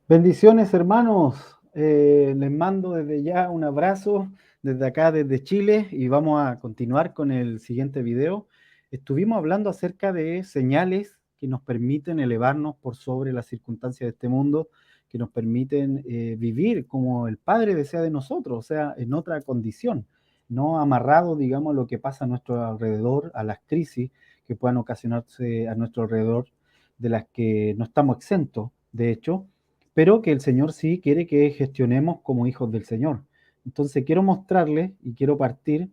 Bendiciones, hermanos. Les mando desde ya un abrazo desde acá, desde Chile, y vamos a continuar con el siguiente video. Estuvimos hablando acerca de señales que nos permiten elevarnos por sobre las circunstancias de este mundo, que nos permiten vivir como el Padre desea de nosotros, o sea, en otra condición, no amarrado, digamos, a lo que pasa a nuestro alrededor, a las crisis que puedan ocasionarse a nuestro alrededor, de las que no estamos exentos, de hecho, pero que el Señor sí quiere que gestionemos como hijos del Señor. Entonces quiero mostrarles y quiero partir,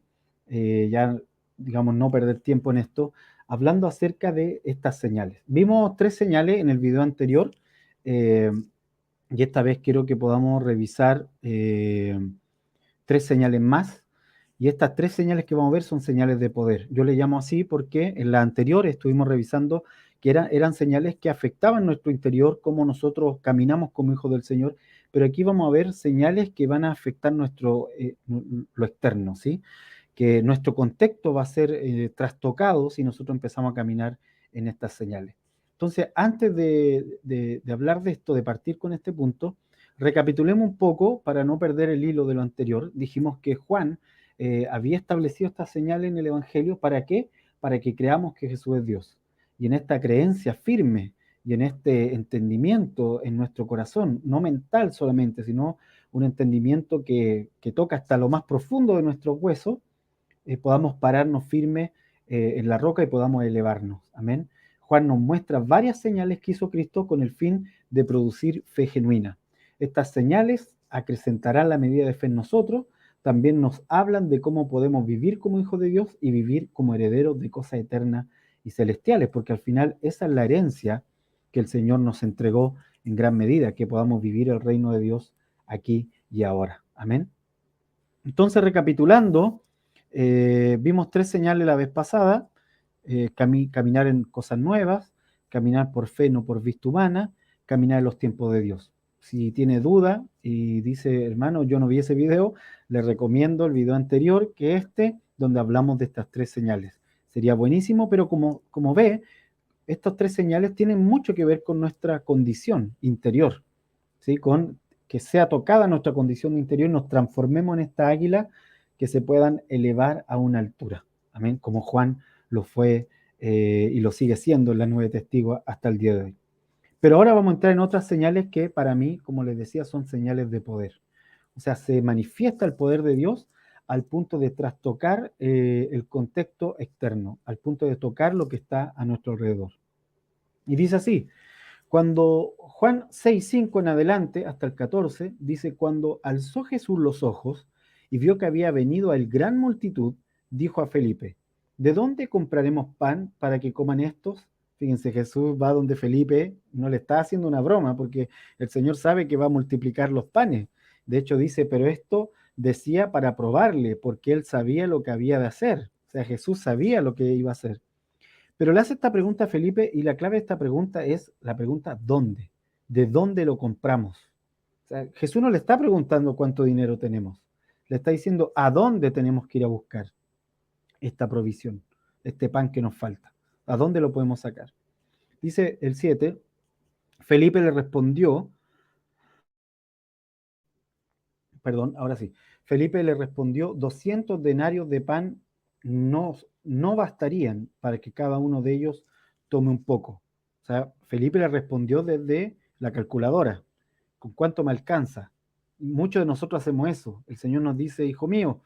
ya digamos no perder tiempo en esto, hablando acerca de estas señales. Vimos tres señales en el video anterior, eh, y esta vez quiero que podamos revisar tres señales más. Y estas tres señales que vamos a ver son señales de poder. Yo le llamo así porque en la anterior estuvimos revisando que eran señales que afectaban nuestro interior, cómo nosotros caminamos como hijos del Señor, pero aquí vamos a ver señales que van a afectar lo externo, ¿sí? Que nuestro contexto va a ser trastocado si nosotros empezamos a caminar en estas señales. Entonces, antes de hablar de esto, de partir con este punto, recapitulemos un poco para no perder el hilo de lo anterior. Dijimos que Juan había establecido estas señales en el Evangelio. ¿Para qué? Para que creamos que Jesús es Dios. Y en esta creencia firme y en este entendimiento en nuestro corazón, no mental solamente, sino un entendimiento que toca hasta lo más profundo de nuestros huesos, podamos pararnos firmes en la roca y podamos elevarnos. Amén. Juan nos muestra varias señales que hizo Cristo con el fin de producir fe genuina. Estas señales acrecentarán la medida de fe en nosotros, también nos hablan de cómo podemos vivir como hijos de Dios y vivir como herederos de cosas eternas y celestiales, porque al final esa es la herencia que el Señor nos entregó en gran medida, que podamos vivir el reino de Dios aquí y ahora. Amén. Entonces, recapitulando, vimos tres señales la vez pasada: caminar en cosas nuevas, caminar por fe, no por vista humana, caminar en los tiempos de Dios. Si tiene duda y dice, hermano, yo no vi ese video, le recomiendo el video anterior que este, donde hablamos de estas tres señales. Sería buenísimo, pero como ve, estas tres señales tienen mucho que ver con nuestra condición interior, ¿sí? Con que sea tocada nuestra condición interior y nos transformemos en esta águila que se puedan elevar a una altura. Amén. Como Juan lo fue y lo sigue siendo en la nube de testigos hasta el día de hoy. Pero ahora vamos a entrar en otras señales que para mí, como les decía, son señales de poder. O sea, se manifiesta el poder de Dios al punto de trastocar el contexto externo, al punto de tocar lo que está a nuestro alrededor. Y dice así: cuando Juan 6:5 en adelante, hasta el 14, dice, cuando alzó Jesús los ojos y vio que había venido a él gran multitud, dijo a Felipe, ¿de dónde compraremos pan para que coman estos? Fíjense, Jesús va donde Felipe, no le está haciendo una broma, porque el Señor sabe que va a multiplicar los panes. De hecho dice, pero esto decía para probarle, porque él sabía lo que había de hacer. O sea, Jesús sabía lo que iba a hacer. Pero le hace esta pregunta a Felipe y la clave de esta pregunta es la pregunta ¿dónde? ¿De dónde lo compramos? O sea, Jesús no le está preguntando cuánto dinero tenemos, le está diciendo a dónde tenemos que ir a buscar esta provisión, este pan que nos falta, a dónde lo podemos sacar. Dice el 7, Felipe le respondió, perdón, ahora sí, Felipe le respondió, 200 denarios de pan no bastarían para que cada uno de ellos tome un poco. O sea, Felipe le respondió desde la calculadora, ¿con cuánto me alcanza? Muchos de nosotros hacemos eso. El Señor nos dice, hijo mío,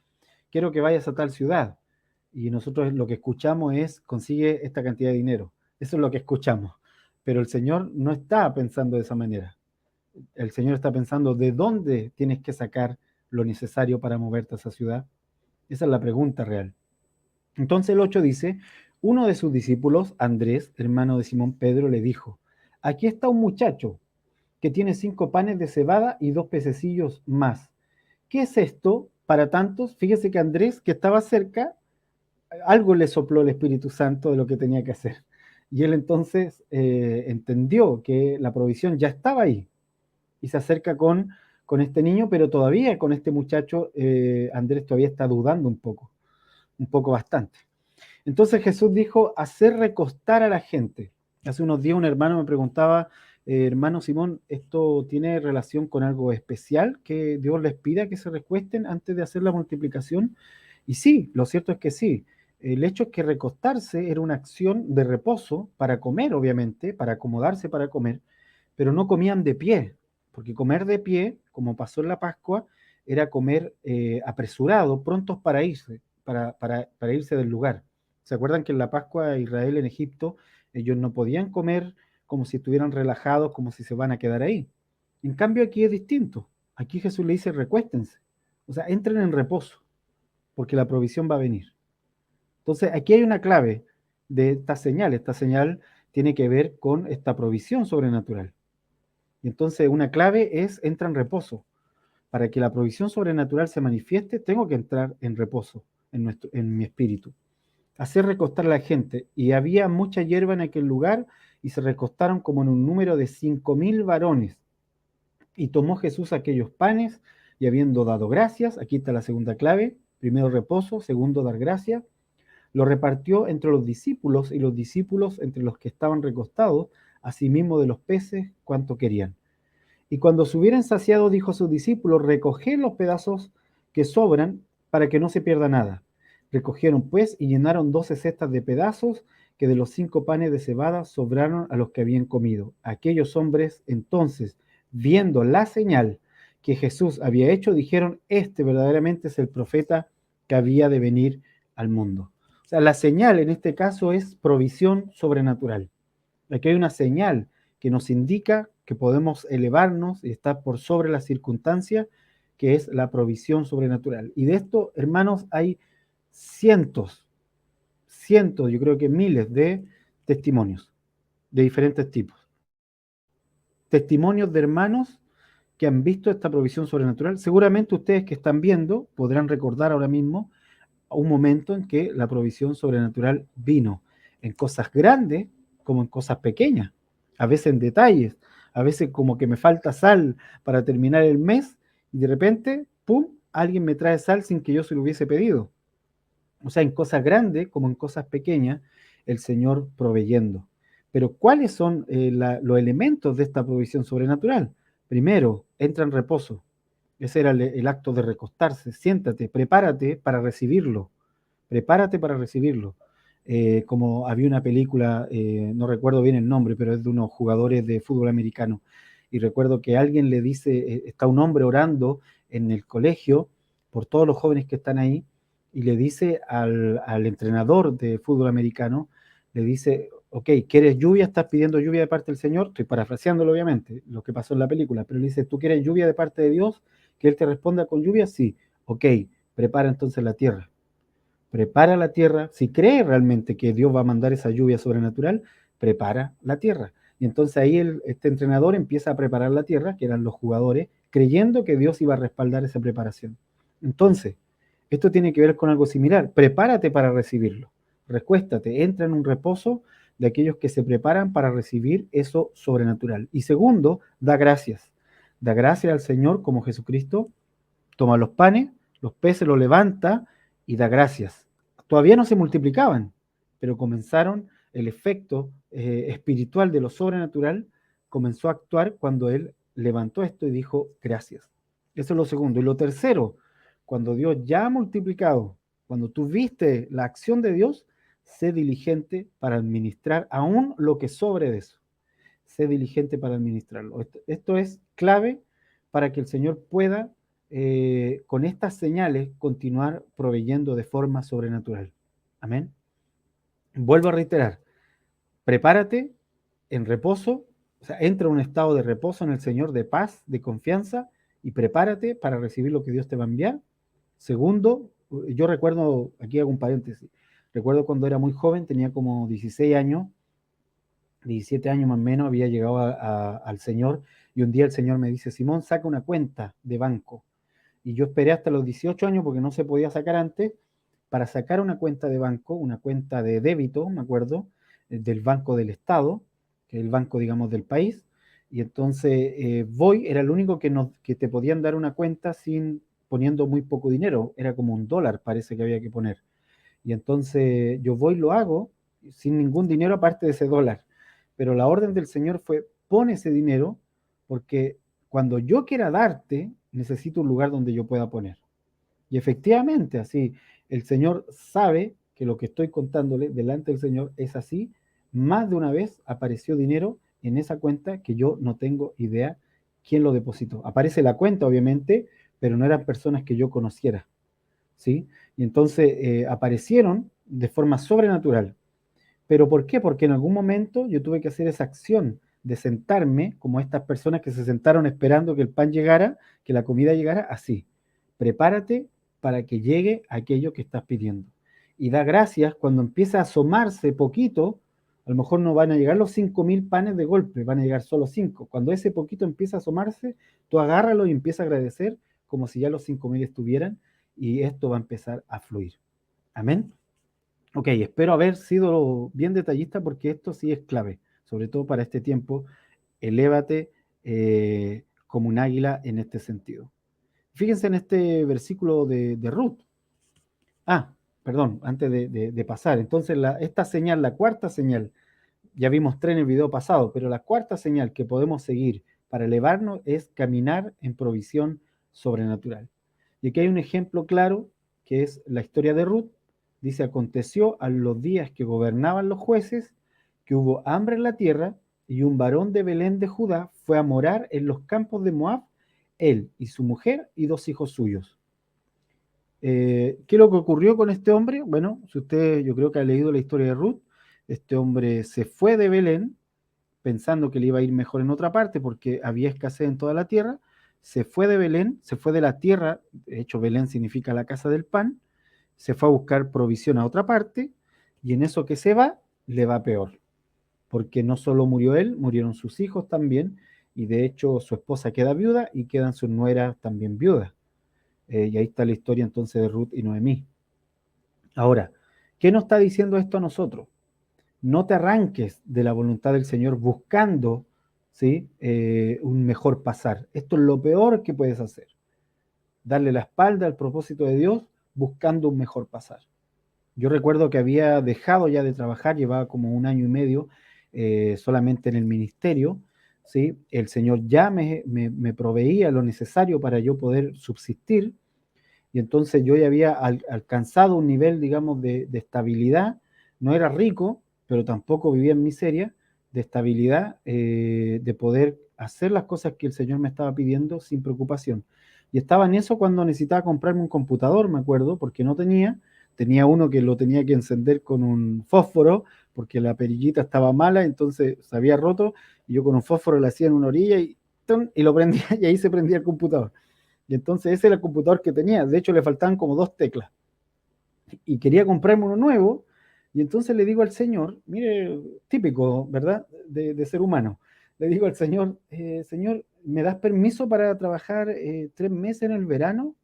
quiero que vayas a tal ciudad. Y nosotros lo que escuchamos es, consigue esta cantidad de dinero. Eso es lo que escuchamos. Pero el Señor no está pensando de esa manera. El Señor está pensando de dónde tienes que sacar lo necesario para moverte a esa ciudad. Esa es la pregunta real. Entonces el 8 dice, uno de sus discípulos, Andrés, hermano de Simón Pedro, le dijo, aquí está un muchacho que tiene 5 panes de cebada y 2 pececillos más. ¿Qué es esto para tantos? Fíjese que Andrés, que estaba cerca, algo le sopló el Espíritu Santo de lo que tenía que hacer. Y él entonces entendió que la provisión ya estaba ahí y se acerca con este niño, pero todavía con este muchacho, Andrés todavía está dudando un poco bastante. Entonces Jesús dijo, hacer recostar a la gente. Hace unos días un hermano me preguntaba, hermano Simón, ¿esto tiene relación con algo especial que Dios les pida que se recuesten antes de hacer la multiplicación? Y sí, lo cierto es que sí. El hecho es que recostarse era una acción de reposo para comer, obviamente, para acomodarse para comer, pero no comían de pie, porque comer de pie, como pasó en la Pascua, era comer apresurado, prontos para irse, para irse del lugar. ¿Se acuerdan que en la Pascua de Israel en Egipto ellos no podían comer como si estuvieran relajados, como si se van a quedar ahí? En cambio aquí es distinto. Aquí Jesús le dice recuéstense, o sea, entren en reposo, porque la provisión va a venir. Entonces aquí hay una clave de esta señal. Esta señal tiene que ver con esta provisión sobrenatural. Y entonces una clave es entra en reposo. Para que la provisión sobrenatural se manifieste, tengo que entrar en reposo en mi espíritu. Hacer recostar a la gente. Y había mucha hierba en aquel lugar y se recostaron como en un número de 5.000 varones. Y tomó Jesús aquellos panes y habiendo dado gracias, aquí está la segunda clave, primero reposo, segundo dar gracias, lo repartió entre los discípulos y los discípulos entre los que estaban recostados, asimismo de los peces cuanto querían. Y cuando se hubieran saciado, dijo a sus discípulos, recoged los pedazos que sobran para que no se pierda nada. Recogieron pues y llenaron 12 cestas de pedazos que de los 5 panes de cebada sobraron a los que habían comido. Aquellos hombres entonces, viendo la señal que Jesús había hecho, dijeron, este verdaderamente es el profeta que había de venir al mundo. O sea, la señal en este caso es provisión sobrenatural. Aquí hay una señal que nos indica que podemos elevarnos y estar por sobre las circunstancias, que es la provisión sobrenatural. Y de esto, hermanos, hay cientos, cientos, yo creo que miles de testimonios de diferentes tipos. Testimonios de hermanos que han visto esta provisión sobrenatural. Seguramente ustedes que están viendo podrán recordar ahora mismo un momento en que la provisión sobrenatural vino en cosas grandes como en cosas pequeñas, a veces en detalles, a veces como que me falta sal para terminar el mes y de repente, ¡pum!, alguien me trae sal sin que yo se lo hubiese pedido. O sea, en cosas grandes como en cosas pequeñas, el Señor proveyendo. Pero ¿cuáles son los elementos de esta provisión sobrenatural? Primero, entra en reposo. Ese era el acto de recostarse. Siéntate, prepárate para recibirlo. Prepárate para recibirlo. Como había una película, no recuerdo bien el nombre, pero es de unos jugadores de fútbol americano. Y recuerdo que alguien le dice, está un hombre orando en el colegio por todos los jóvenes que están ahí, y le dice al entrenador de fútbol americano, le dice, ok, ¿quieres lluvia? ¿Estás pidiendo lluvia de parte del Señor? Estoy parafraseándolo, obviamente, lo que pasó en la película, pero le dice, ¿tú quieres lluvia de parte de Dios? ¿Que Él te responda con lluvia? Sí. Ok, prepara entonces la tierra. Prepara la tierra. Si crees realmente que Dios va a mandar esa lluvia sobrenatural, prepara la tierra. Y entonces ahí este entrenador empieza a preparar la tierra, que eran los jugadores, creyendo que Dios iba a respaldar esa preparación. Entonces, esto tiene que ver con algo similar. Prepárate para recibirlo. Recuéstate, entra en un reposo de aquellos que se preparan para recibir eso sobrenatural. Y segundo, da gracias. Da gracias al Señor como Jesucristo toma los panes, los peces, los levanta y da gracias. Todavía no se multiplicaban, pero comenzaron el efecto espiritual de lo sobrenatural, comenzó a actuar cuando él levantó esto y dijo gracias. Eso es lo segundo. Y lo tercero, cuando Dios ya ha multiplicado, cuando tú viste la acción de Dios, sé diligente para administrar aún lo que sobre de eso. Sé diligente para administrarlo. Esto es clave para que el Señor pueda, con estas señales, continuar proveyendo de forma sobrenatural. Amén. Vuelvo a reiterar, prepárate en reposo, o sea, entra en un estado de reposo en el Señor, de paz, de confianza, y prepárate para recibir lo que Dios te va a enviar. Segundo, yo recuerdo, aquí hago un paréntesis, recuerdo cuando era muy joven, tenía como 16 años, 17 años más o menos, había llegado al Señor y un día el Señor me dice, Simón, saca una cuenta de banco. Y yo esperé hasta los 18 años porque no se podía sacar antes, para sacar una cuenta de banco, una cuenta de débito, me acuerdo, del Banco del Estado, que es el banco, digamos, del país. Y entonces voy, era el único que te podían dar una cuenta sin poniendo muy poco dinero, era como $1, parece que había que poner. Y entonces yo voy, lo hago sin ningún dinero aparte de ese dólar. Pero la orden del Señor fue, pone ese dinero, porque cuando yo quiera darte, necesito un lugar donde yo pueda poner. Y efectivamente, así, el Señor sabe que lo que estoy contándole delante del Señor es así. Más de una vez apareció dinero en esa cuenta que yo no tengo idea quién lo depositó. Aparece la cuenta, obviamente, pero no eran personas que yo conociera, ¿sí? Y entonces aparecieron de forma sobrenatural. ¿Pero por qué? Porque en algún momento yo tuve que hacer esa acción de sentarme, como estas personas que se sentaron esperando que el pan llegara, que la comida llegara, así. Prepárate para que llegue aquello que estás pidiendo. Y da gracias cuando empieza a asomarse poquito, a lo mejor no van a llegar los 5.000 panes de golpe, van a llegar solo 5. Cuando ese poquito empieza a asomarse, tú agárralo y empieza a agradecer como si ya los 5.000 estuvieran y esto va a empezar a fluir. Amén. Ok, espero haber sido bien detallista porque esto sí es clave, sobre todo para este tiempo. Elévate como un águila en este sentido. Fíjense en este versículo de Ruth. Ah, perdón, antes de pasar. Entonces, esta señal, la cuarta señal, ya vimos tres en el video pasado, pero la cuarta señal que podemos seguir para elevarnos es caminar en provisión sobrenatural. Y aquí hay un ejemplo claro que es la historia de Ruth. Dice, aconteció a los días que gobernaban los jueces, que hubo hambre en la tierra, y un varón de Belén de Judá fue a morar en los campos de Moab, él y su mujer y 2 hijos suyos. ¿Qué es lo que ocurrió con este hombre? Bueno, si usted, yo creo que ha leído la historia de Ruth, este hombre se fue de Belén pensando que le iba a ir mejor en otra parte porque había escasez en toda la tierra, se fue de Belén, se fue de la tierra, de hecho Belén significa la casa del pan, se fue a buscar provisión a otra parte y en eso que se va, le va peor, porque no solo murió él, murieron sus hijos también y de hecho su esposa queda viuda y quedan sus nueras también viudas. Y ahí está la historia entonces de Ruth y Noemí. Ahora, ¿qué nos está diciendo esto a nosotros? No te arranques de la voluntad del Señor buscando, ¿sí? Un mejor pasar. Esto es lo peor que puedes hacer. Darle la espalda al propósito de Dios buscando un mejor pasar. Yo recuerdo que había dejado ya de trabajar, llevaba como 1 año y medio solamente en el ministerio, ¿sí? El Señor ya me proveía lo necesario para yo poder subsistir, y entonces yo ya había alcanzado un nivel, digamos, de estabilidad. No era rico, pero tampoco vivía en miseria, de estabilidad, de poder hacer las cosas que el Señor me estaba pidiendo sin preocupación. Y estaba en eso cuando necesitaba comprarme un computador, me acuerdo, porque no tenía uno que lo tenía que encender con un fósforo, porque la perillita estaba mala, entonces se había roto, y yo con un fósforo le hacía en una orilla y lo prendía, y ahí se prendía el computador. Y entonces ese era el computador que tenía. De hecho, le faltaban como 2 teclas. Y quería comprarme uno nuevo. Y entonces le digo al Señor, mire, típico, ¿verdad? De ser humano. Le digo al Señor, Señor, ¿me das permiso para trabajar 3 meses en el verano?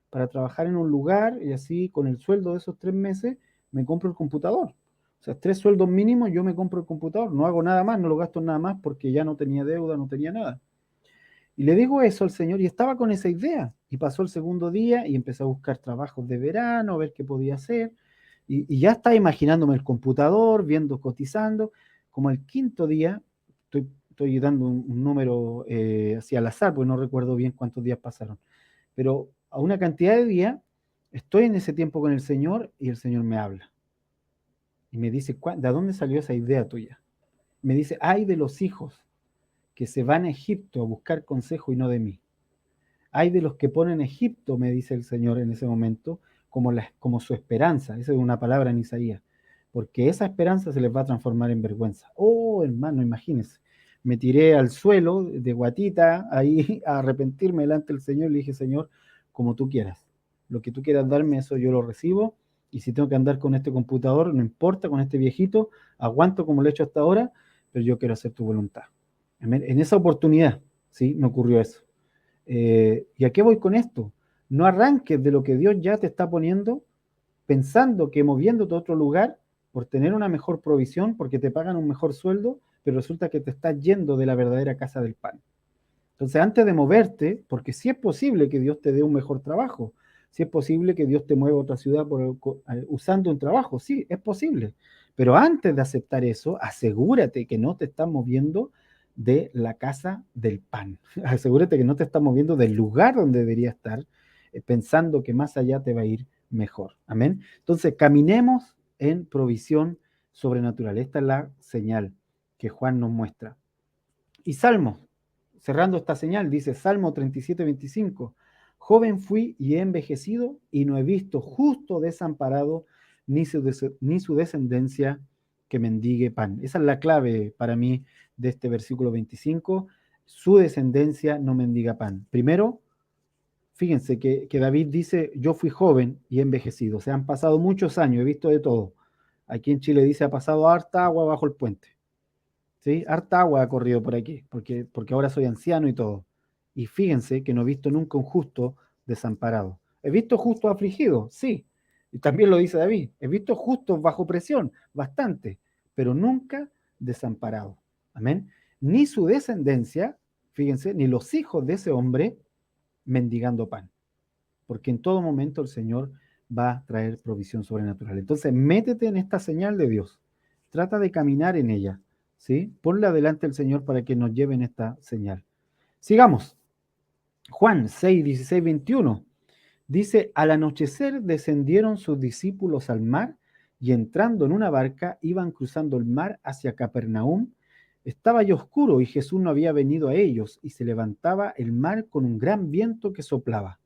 Para trabajar en un lugar y así con el sueldo de esos 3 meses me compro el computador. O sea, 3 sueldos mínimos yo me compro el computador. No hago nada más, no lo gasto en nada más porque ya no tenía deuda, no tenía nada. Y le digo eso al Señor y estaba con esa idea. Y pasó el segundo día y empecé a buscar trabajos de verano, a ver qué podía hacer. Y ya estaba imaginándome el computador, viendo, cotizando. Como el quinto día, estoy dando un número así al azar, porque no recuerdo bien cuántos días pasaron. Pero a una cantidad de días, estoy en ese tiempo con el Señor y el Señor me habla. Y me dice, ¿de dónde salió esa idea tuya? Me dice, ay de los hijos que se van a Egipto a buscar consejo y no de mí. Hay de los que ponen Egipto, me dice el Señor en ese momento, como su esperanza. Esa es una palabra en Isaías. Porque esa esperanza se les va a transformar en vergüenza. Oh, hermano, imagínense. Me tiré al suelo de guatita ahí a arrepentirme delante del Señor y le dije, Señor, como tú quieras. Lo que tú quieras darme, eso yo lo recibo. Y si tengo que andar con este computador, no importa, con este viejito, aguanto como lo he hecho hasta ahora, pero yo quiero hacer tu voluntad. En esa oportunidad, sí, me ocurrió eso. ¿Y a qué voy con esto? No arranques de lo que Dios ya te está poniendo pensando que moviéndote a otro lugar por tener una mejor provisión, porque te pagan un mejor sueldo, pero resulta que te estás yendo de la verdadera casa del pan. Entonces, antes de moverte, porque sí es posible que Dios te dé un mejor trabajo, sí es posible que Dios te mueva a otra ciudad usando un trabajo, sí, es posible. Pero antes de aceptar eso, asegúrate que no te estás moviendo de la casa del pan. Asegúrate que no te estás moviendo del lugar donde debería estar, pensando que más allá te va a ir mejor. Amén. Entonces, caminemos en provisión sobrenatural. Esta es la señal que Juan nos muestra. Y Salmo, cerrando esta señal, dice Salmo 37:25, joven fui y he envejecido y no he visto justo desamparado ni su descendencia que mendigue pan. Esa es la clave para mí de este versículo 25, su descendencia no mendiga pan. Primero, fíjense que David dice, yo fui joven y he envejecido, o sea, han pasado muchos años, he visto de todo. Aquí en Chile dice, ha pasado harta agua bajo el puente. ¿Sí? Harta agua ha corrido por aquí, porque ahora soy anciano y todo. Y fíjense que no he visto nunca un justo desamparado. He visto justos afligidos, sí. Y también lo dice David. He visto justos bajo presión, bastante, pero nunca desamparado. Amén. Ni su descendencia, fíjense, ni los hijos de ese hombre mendigando pan. Porque en todo momento el Señor va a traer provisión sobrenatural. Entonces, métete en esta señal de Dios. Trata de caminar en ella. ¿Sí? Ponle adelante al Señor para que nos lleven esta señal. Sigamos. Juan 6, 16, 21. Dice, al anochecer descendieron sus discípulos al mar y entrando en una barca iban cruzando el mar hacia Capernaum. Estaba ya oscuro y Jesús no había venido a ellos y se levantaba el mar con un gran viento que soplaba.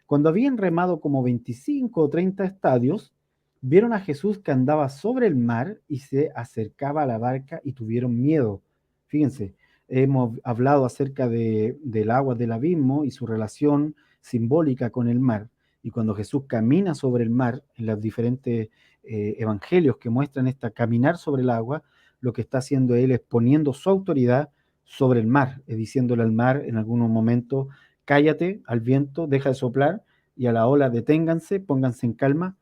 Cuando habían remado como 25 o 30 estadios, vieron a Jesús que andaba sobre el mar y se acercaba a la barca y tuvieron miedo. Fíjense, hemos hablado acerca del agua del abismo y su relación simbólica con el mar. Y cuando Jesús camina sobre el mar, en los diferentes evangelios que muestran esta caminar sobre el agua, lo que está haciendo él es poniendo su autoridad sobre el mar, diciéndole al mar en algunos momentos, cállate al viento, deja de soplar, y a la ola deténganse, pónganse en calma.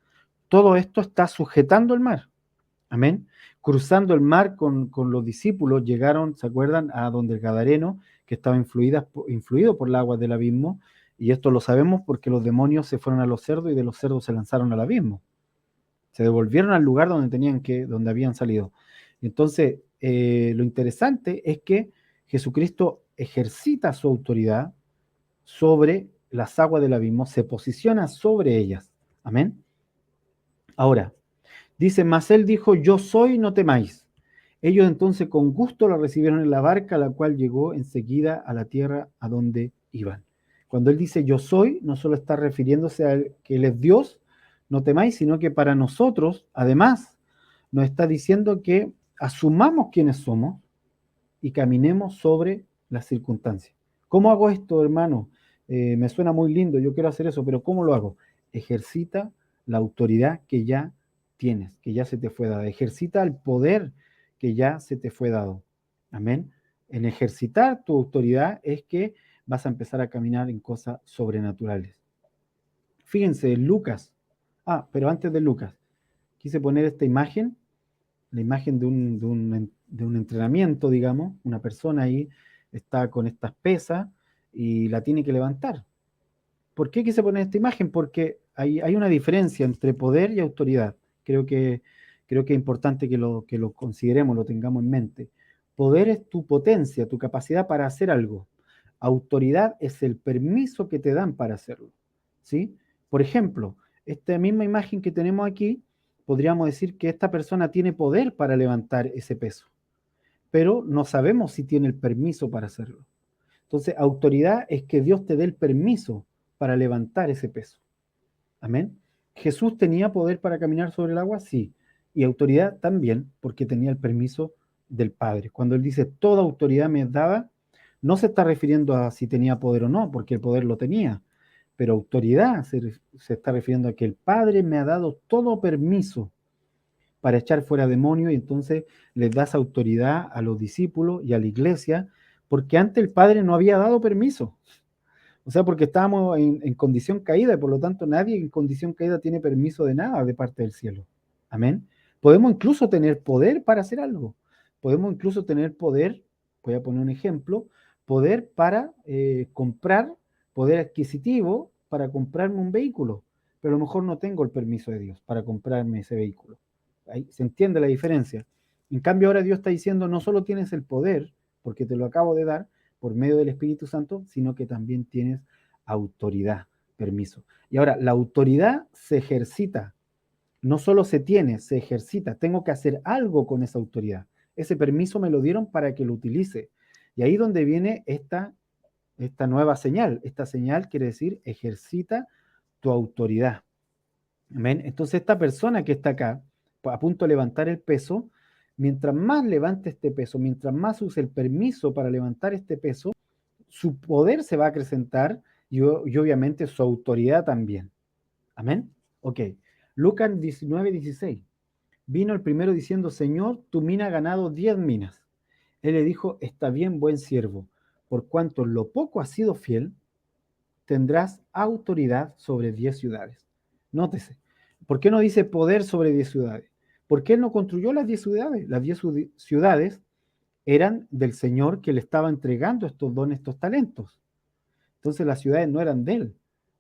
Todo esto está sujetando el mar. Amén. Cruzando el mar con los discípulos, llegaron, ¿se acuerdan?, a donde el Gadareno, que estaba influido por el agua del abismo, y esto lo sabemos porque los demonios se fueron a los cerdos y de los cerdos se lanzaron al abismo. Se devolvieron al lugar donde habían salido. Entonces, lo interesante es que Jesucristo ejercita su autoridad sobre las aguas del abismo, se posiciona sobre ellas. Amén. Ahora, dice, mas él dijo, yo soy, no temáis. Ellos entonces con gusto la recibieron en la barca, la cual llegó enseguida a la tierra a donde iban. Cuando él dice yo soy, no solo está refiriéndose a que él es Dios, no temáis, sino que para nosotros, además, nos está diciendo que asumamos quiénes somos y caminemos sobre las circunstancias. ¿Cómo hago esto, hermano? Me suena muy lindo, yo quiero hacer eso, pero ¿cómo lo hago? Ejercita la autoridad que ya tienes, que ya se te fue dada. Ejercita el poder que ya se te fue dado. Amén. En ejercitar tu autoridad es que vas a empezar a caminar en cosas sobrenaturales. Fíjense, Lucas. Pero antes de Lucas, quise poner esta imagen, la imagen de un entrenamiento, digamos, una persona ahí está con estas pesas y la tiene que levantar. ¿Por qué quise poner esta imagen? Porque hay una diferencia entre poder y autoridad. Creo que, creo que es importante que lo consideremos, lo tengamos en mente. Poder es tu potencia, tu capacidad para hacer algo. Autoridad es el permiso que te dan para hacerlo. ¿Sí? Por ejemplo, esta misma imagen que tenemos aquí, podríamos decir que esta persona tiene poder para levantar ese peso, pero no sabemos si tiene el permiso para hacerlo. Entonces, autoridad es que Dios te dé el permiso para levantar ese peso. Amén. Jesús tenía poder para caminar sobre el agua, sí, y autoridad también, porque tenía el permiso del Padre. Cuando él dice toda autoridad me es dada, no se está refiriendo a si tenía poder o no, porque el poder lo tenía, pero autoridad se está refiriendo a que el Padre me ha dado todo permiso para echar fuera demonios, y entonces les das autoridad a los discípulos y a la iglesia, porque antes el Padre no había dado permiso. O sea, porque estábamos en condición caída y por lo tanto nadie en condición caída tiene permiso de nada de parte del cielo. Amén. Podemos incluso tener poder para hacer algo. Podemos incluso tener poder, voy a poner un ejemplo, poder para comprar, poder adquisitivo para comprarme un vehículo, pero a lo mejor no tengo el permiso de Dios para comprarme ese vehículo. Ahí se entiende la diferencia. En cambio ahora Dios está diciendo, no solo tienes el poder, porque te lo acabo de dar por medio del Espíritu Santo, sino que también tienes autoridad, permiso. Y ahora, la autoridad se ejercita, no solo se tiene, se ejercita. Tengo que hacer algo con esa autoridad. Ese permiso me lo dieron para que lo utilice. Y ahí donde viene esta nueva señal. Esta señal quiere decir ejercita tu autoridad. ¿Amén? Entonces esta persona que está acá, a punto de levantar el peso, mientras más levante este peso, mientras más use el permiso para levantar este peso, su poder se va a acrecentar y obviamente su autoridad también. ¿Amén? Ok. Lucas 19:16. Vino el primero diciendo, Señor, tu mina ha ganado 10 minas. Él le dijo, está bien, buen siervo, por cuanto en lo poco has sido fiel, tendrás autoridad sobre 10 ciudades. Nótese, ¿por qué no dice poder sobre 10 ciudades? Porque él no construyó las 10 ciudades. Las 10 ciudades eran del Señor que le estaba entregando estos dones, estos talentos. Entonces las ciudades no eran de él.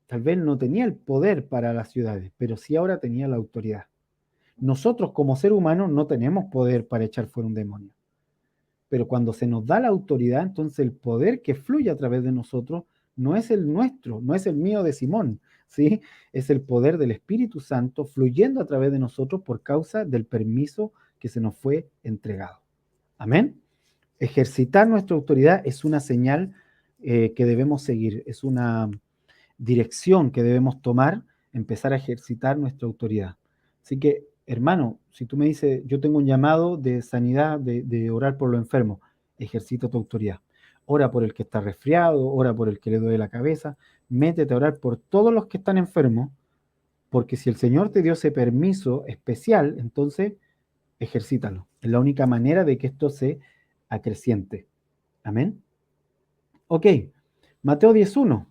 Tal vez no tenía el poder para las ciudades, pero sí ahora tenía la autoridad. Nosotros como ser humano no tenemos poder para echar fuera un demonio. Pero cuando se nos da la autoridad, entonces el poder que fluye a través de nosotros no es el nuestro, no es el mío de Simón, ¿sí? Es el poder del Espíritu Santo fluyendo a través de nosotros por causa del permiso que se nos fue entregado. Amén. Ejercitar nuestra autoridad es una señal que debemos seguir, es una dirección que debemos tomar, empezar a ejercitar nuestra autoridad. Así que, hermano, si tú me dices, yo tengo un llamado de sanidad, de orar por los enfermos, ejercita tu autoridad. Ora por el que está resfriado, ora por el que le duele la cabeza, métete a orar por todos los que están enfermos, porque si el Señor te dio ese permiso especial, entonces ejercítalo. Es la única manera de que esto se acreciente. Amén. Ok, Mateo 10:1.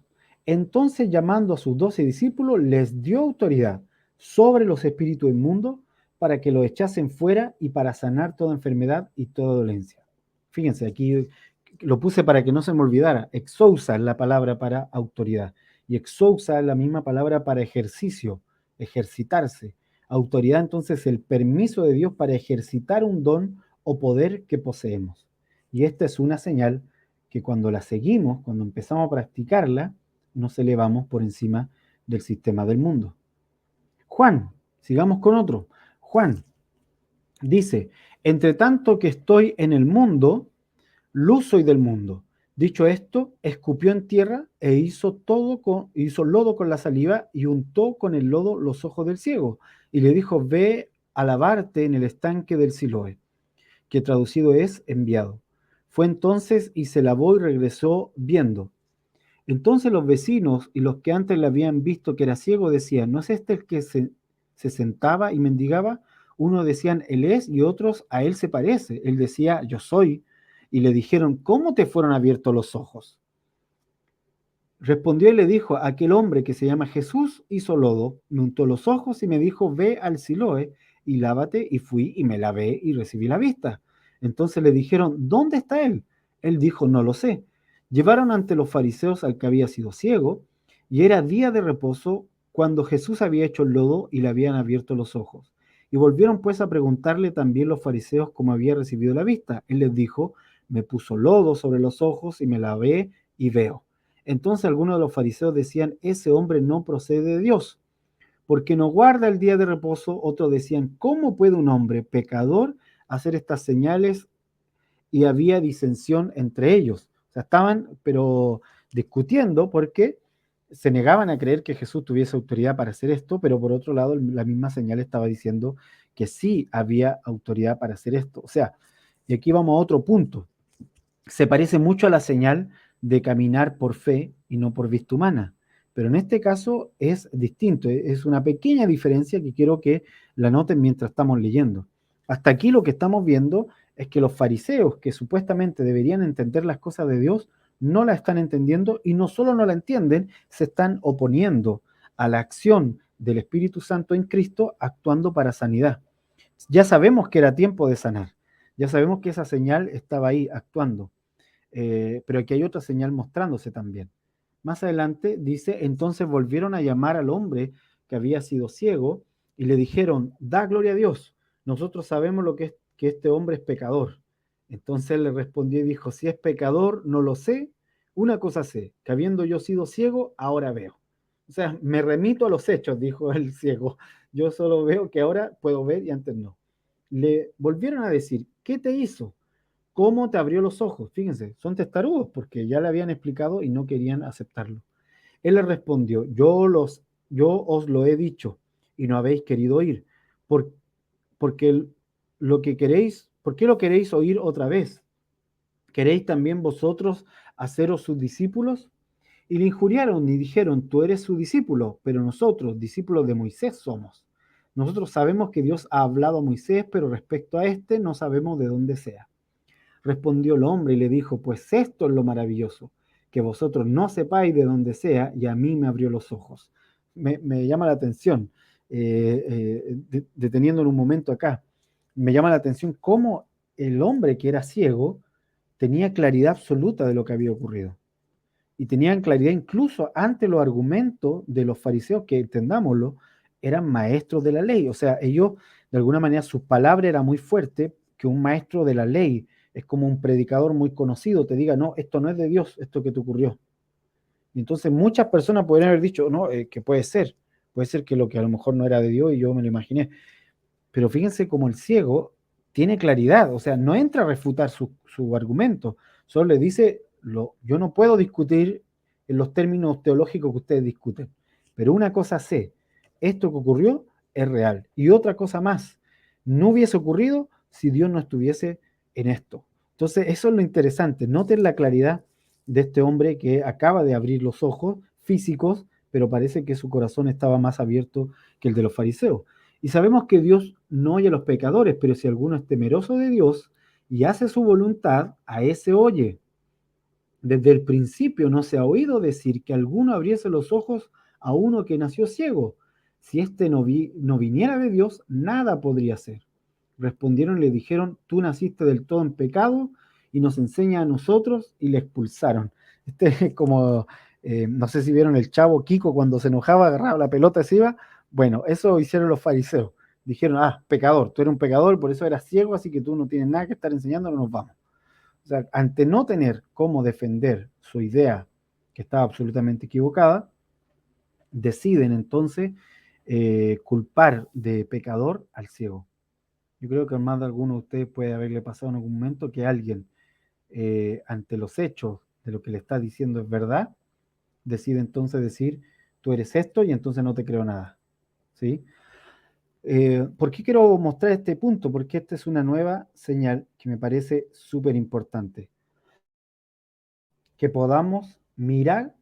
Entonces, llamando a sus 12 discípulos, les dio autoridad sobre los espíritus inmundos para que los echasen fuera y para sanar toda enfermedad y toda dolencia. Fíjense, aquí lo puse para que no se me olvidara. Exousa es la palabra para autoridad y exousa es la misma palabra para ejercicio, ejercitarse. Autoridad, entonces, el permiso de Dios para ejercitar un don o poder que poseemos. Y esta es una señal que cuando la seguimos, cuando empezamos a practicarla, nos elevamos por encima del sistema del mundo. Juan, sigamos con otro. Juan dice, entre tanto que estoy en el mundo, luz soy del mundo. Dicho esto, escupió en tierra e hizo lodo con la saliva y untó con el lodo los ojos del ciego. Y le dijo, ve a lavarte en el estanque del Siloé, que traducido es enviado. Fue entonces y se lavó y regresó viendo. Entonces los vecinos y los que antes le habían visto que era ciego decían, ¿no es este el que se sentaba y mendigaba? Unos decían, él es, y otros, a él se parece. Él decía, yo soy. Y le dijeron, ¿cómo te fueron abiertos los ojos? Respondió y le dijo, aquel hombre que se llama Jesús hizo lodo, me untó los ojos y me dijo, ve al Siloé y lávate, y fui y me lavé y recibí la vista. Entonces le dijeron, ¿dónde está él? Él dijo, no lo sé. Llevaron ante los fariseos al que había sido ciego, y era día de reposo cuando Jesús había hecho el lodo y le habían abierto los ojos. Y volvieron pues a preguntarle también los fariseos cómo había recibido la vista. Él les dijo, me puso lodo sobre los ojos y me lavé y veo. Entonces algunos de los fariseos decían, ese hombre no procede de Dios, porque no guarda el día de reposo. Otros decían, ¿cómo puede un hombre pecador hacer estas señales? Y había disensión entre ellos. O sea, estaban, pero discutiendo porque se negaban a creer que Jesús tuviese autoridad para hacer esto, pero por otro lado, la misma señal estaba diciendo que sí había autoridad para hacer esto. O sea, y aquí vamos a otro punto. Se parece mucho a la señal de caminar por fe y no por vista humana. Pero en este caso es distinto, es una pequeña diferencia que quiero que la noten mientras estamos leyendo. Hasta aquí lo que estamos viendo es que los fariseos, que supuestamente deberían entender las cosas de Dios, no la están entendiendo, y no solo no la entienden, se están oponiendo a la acción del Espíritu Santo en Cristo actuando para sanidad. Ya sabemos que era tiempo de sanar, ya sabemos que esa señal estaba ahí actuando. Pero aquí hay otra señal mostrándose también. Más adelante dice, entonces volvieron a llamar al hombre que había sido ciego y le dijeron, da gloria a Dios, nosotros sabemos lo que es que este hombre es pecador. Entonces él le respondió y dijo, si es pecador, no lo sé. Una cosa sé, que habiendo yo sido ciego, ahora veo. O sea, me remito a los hechos, dijo el ciego. Yo solo veo que ahora puedo ver y antes no. Le volvieron a decir, ¿qué te hizo? ¿Cómo te abrió los ojos? Fíjense, son testarudos porque ya le habían explicado y no querían aceptarlo. Él le respondió, yo os lo he dicho y no habéis querido oír, por, porque lo que queréis, ¿por qué lo queréis oír otra vez? ¿Queréis también vosotros haceros sus discípulos? Y le injuriaron y dijeron, tú eres su discípulo, pero nosotros, discípulos de Moisés, somos. Nosotros sabemos que Dios ha hablado a Moisés, pero respecto a este no sabemos de dónde sea. Respondió el hombre y le dijo, pues esto es lo maravilloso, que vosotros no sepáis de dónde sea, y a mí me abrió los ojos. Me llama la atención, deteniendo en un momento acá, me llama la atención cómo el hombre que era ciego tenía claridad absoluta de lo que había ocurrido. Y tenían claridad incluso ante los argumentos de los fariseos, que entendámoslo, eran maestros de la ley. O sea, ellos, de alguna manera, su palabra era muy fuerte, que un maestro de la ley es como un predicador muy conocido, te diga, no, esto no es de Dios, esto que te ocurrió. Y entonces muchas personas podrían haber dicho, no, que puede ser que lo que a lo mejor no era de Dios y yo me lo imaginé. Pero fíjense cómo el ciego tiene claridad, o sea, no entra a refutar su argumento, solo le dice, yo no puedo discutir en los términos teológicos que ustedes discuten, pero una cosa sé, esto que ocurrió es real. Y otra cosa más, no hubiese ocurrido si Dios no estuviese en esto. Entonces, eso es lo interesante, noten la claridad de este hombre que acaba de abrir los ojos físicos, pero parece que su corazón estaba más abierto que el de los fariseos. Y sabemos que Dios no oye a los pecadores, pero si alguno es temeroso de Dios y hace su voluntad, a ese oye. Desde el principio no se ha oído decir que alguno abriese los ojos a uno que nació ciego. Si éste no viniera de Dios, nada podría hacer. Respondieron y le dijeron, tú naciste del todo en pecado y nos enseña a nosotros, y le expulsaron. Este es como, no sé si vieron el Chavo Kiko cuando se enojaba, agarraba la pelota y se iba. Bueno, eso hicieron los fariseos. Dijeron, pecador, tú eres un pecador, por eso eras ciego, así que tú no tienes nada que estar enseñando, nos vamos. O sea, ante no tener cómo defender su idea, que estaba absolutamente equivocada, deciden entonces culpar de pecador al ciego. Yo creo que a más de alguno de ustedes puede haberle pasado en algún momento que alguien, ante los hechos de lo que le está diciendo es verdad, decide entonces decir, tú eres esto y entonces no te creo nada. ¿Sí? ¿Por qué quiero mostrar este punto? Porque esta es una nueva señal que me parece súper importante. Que podamos mirar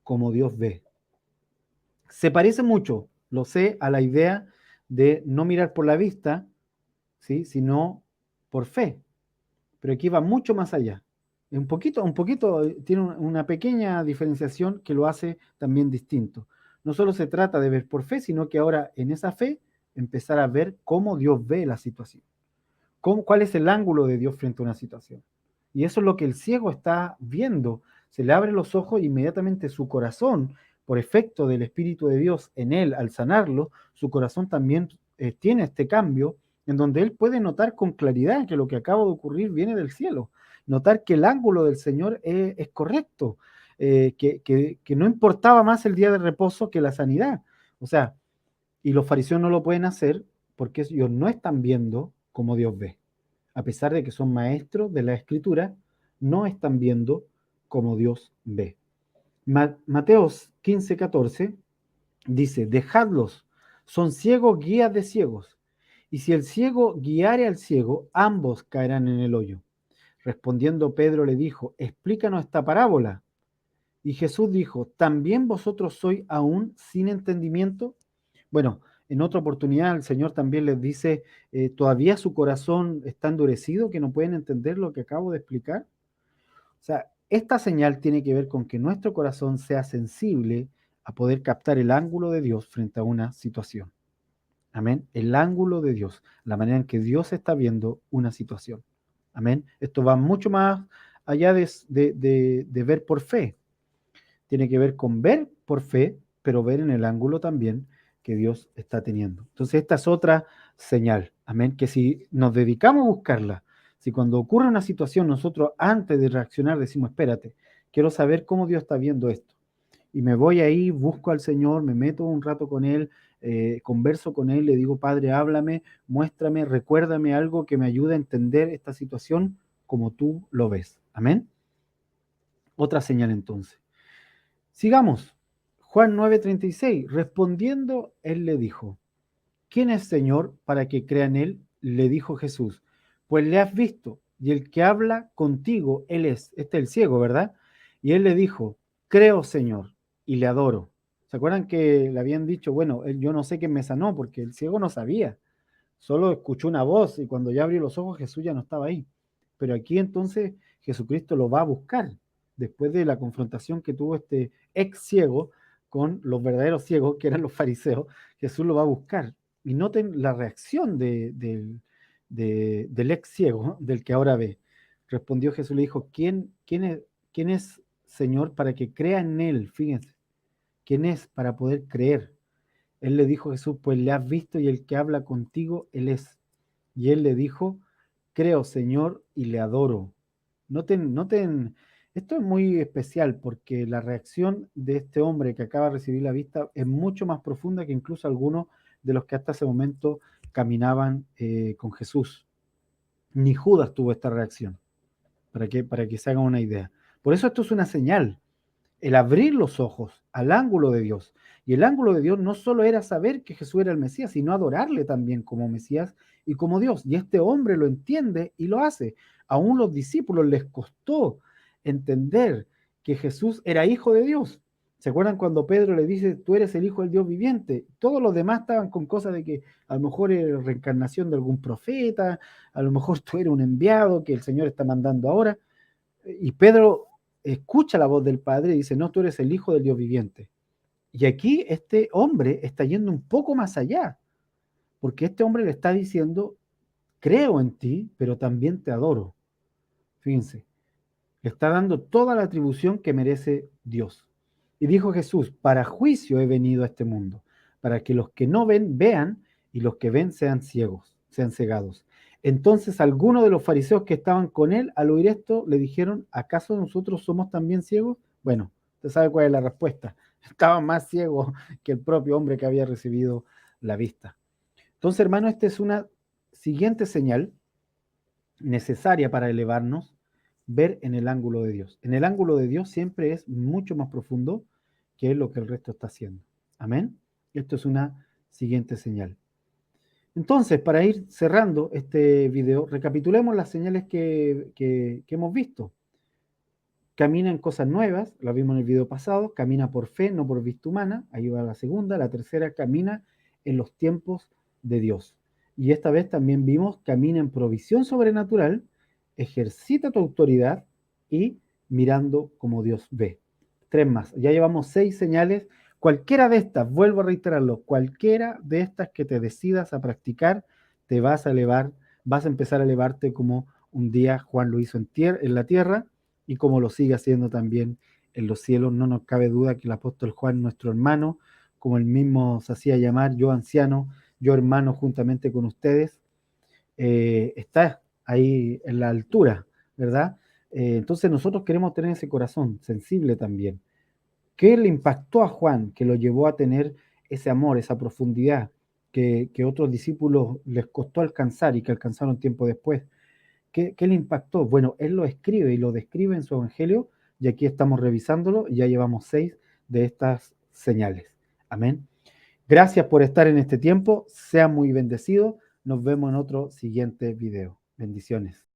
como Dios ve. Se parece mucho, lo sé, a la idea de no mirar por la vista, ¿sí? Sino por fe. Pero aquí va mucho más allá. Un poquito, tiene una pequeña diferenciación que lo hace también distinto. No solo se trata de ver por fe, sino que ahora en esa fe empezar a ver cómo Dios ve la situación. ¿Cuál es el ángulo de Dios frente a una situación? Y eso es lo que el ciego está viendo. Se le abren los ojos e inmediatamente su corazón, por efecto del Espíritu de Dios en él, al sanarlo, su corazón también tiene este cambio en donde él puede notar con claridad que lo que acaba de ocurrir viene del cielo. Notar que el ángulo del Señor es correcto, que no importaba más el día de reposo que la sanidad. O sea, y los fariseos no lo pueden hacer porque ellos no están viendo como Dios ve. A pesar de que son maestros de la escritura, no están viendo como Dios ve. Mateos 15:14 dice, dejadlos, son ciegos guías de ciegos. Y si el ciego guiare al ciego, ambos caerán en el hoyo. Respondiendo Pedro le dijo, explícanos esta parábola. Y Jesús dijo, ¿también vosotros sois aún sin entendimiento? Bueno, en otra oportunidad el Señor también les dice, ¿todavía su corazón está endurecido, que no pueden entender lo que acabo de explicar? O sea, esta señal tiene que ver con que nuestro corazón sea sensible a poder captar el ángulo de Dios frente a una situación. Amén. El ángulo de Dios, la manera en que Dios está viendo una situación. Amén. Esto va mucho más allá de ver por fe. Tiene que ver con ver por fe, pero ver en el ángulo también que Dios está teniendo. Entonces, esta es otra señal, amén, que si nos dedicamos a buscarla, Si cuando ocurre una situación nosotros antes de reaccionar decimos, espérate, quiero saber cómo Dios está viendo esto. Y me voy ahí, busco al Señor, me meto un rato con Él, converso con Él, le digo, Padre, háblame, muéstrame, recuérdame algo que me ayude a entender esta situación como tú lo ves. Amén. Otra señal entonces. Sigamos. Juan 9:36. Respondiendo, Él le dijo, ¿quién es Señor para que crea en Él? Le dijo Jesús, pues le has visto, y el que habla contigo, Él es. Este es el ciego, ¿verdad? Y Él le dijo, creo, Señor, y le adoro. ¿Se acuerdan que le habían dicho, bueno, yo no sé quién me sanó, porque el ciego no sabía, solo escuchó una voz, y cuando ya abrió los ojos, Jesús ya no estaba ahí. Pero aquí entonces Jesucristo lo va a buscar, después de la confrontación que tuvo este ex ciego con los verdaderos ciegos, que eran los fariseos. Jesús lo va a buscar. Y noten la reacción del ex ciego, del que ahora ve. Respondió Jesús, le dijo, quién es Señor para que crea en Él? Fíjense, ¿quién es para poder creer? Él le dijo a Jesús, pues le has visto y el que habla contigo, Él es. Y él le dijo, creo, Señor, y le adoro. Noten, esto es muy especial porque la reacción de este hombre que acaba de recibir la vista es mucho más profunda que incluso algunos de los que hasta ese momento caminaban con Jesús. Ni Judas tuvo esta reacción, para que se hagan una idea. Por eso esto es una señal, el abrir los ojos al ángulo de Dios. Y el ángulo de Dios no solo era saber que Jesús era el Mesías, sino adorarle también como Mesías y como Dios. Y este hombre lo entiende y lo hace. Aún los discípulos les costó entender que Jesús era hijo de Dios. ¿Se acuerdan cuando Pedro le dice, tú eres el hijo del Dios viviente? Todos los demás estaban con cosas de que a lo mejor era reencarnación de algún profeta, a lo mejor tú eres un enviado que el Señor está mandando ahora. Y Pedro escucha la voz del Padre y dice, no, tú eres el Hijo del Dios viviente. Y aquí este hombre está yendo un poco más allá, porque este hombre le está diciendo, creo en ti, pero también te adoro. Fíjense, le está dando toda la atribución que merece Dios. Y dijo Jesús, para juicio he venido a este mundo, para que los que no ven vean y los que ven sean ciegos, sean cegados. Entonces algunos de los fariseos que estaban con él, al oír esto, le dijeron, ¿acaso nosotros somos también ciegos? Bueno, usted sabe cuál es la respuesta. Estaban más ciegos que el propio hombre que había recibido la vista. Entonces, hermano, esta es una siguiente señal necesaria para elevarnos, ver en el ángulo de Dios. En el ángulo de Dios siempre es mucho más profundo que lo que el resto está haciendo. Amén. Esto es una siguiente señal. Entonces, para ir cerrando este video, recapitulemos las señales que hemos visto. Camina en cosas nuevas, la vimos en el video pasado, camina por fe, no por vista humana, ahí va la segunda. La tercera, camina en los tiempos de Dios. Y esta vez también vimos, camina en provisión sobrenatural, ejercita tu autoridad y mirando como Dios ve. Tres más, ya llevamos 6 señales. Cualquiera de estas, vuelvo a reiterarlo, cualquiera de estas que te decidas a practicar, te vas a elevar, vas a empezar a elevarte como un día Juan lo hizo en la tierra, y como lo sigue haciendo también en los cielos. No nos cabe duda que el apóstol Juan, nuestro hermano, como él mismo se hacía llamar, yo anciano, yo hermano juntamente con ustedes, está ahí en la altura, ¿verdad? Entonces nosotros queremos tener ese corazón sensible también. ¿Qué le impactó a Juan que lo llevó a tener ese amor, esa profundidad que otros discípulos les costó alcanzar y que alcanzaron tiempo después? ¿Qué le impactó? Bueno, él lo escribe y lo describe en su evangelio, y aquí estamos revisándolo, y ya llevamos 6 de estas señales. Amén. Gracias por estar en este tiempo, sea muy bendecido. Nos vemos en otro siguiente video. Bendiciones.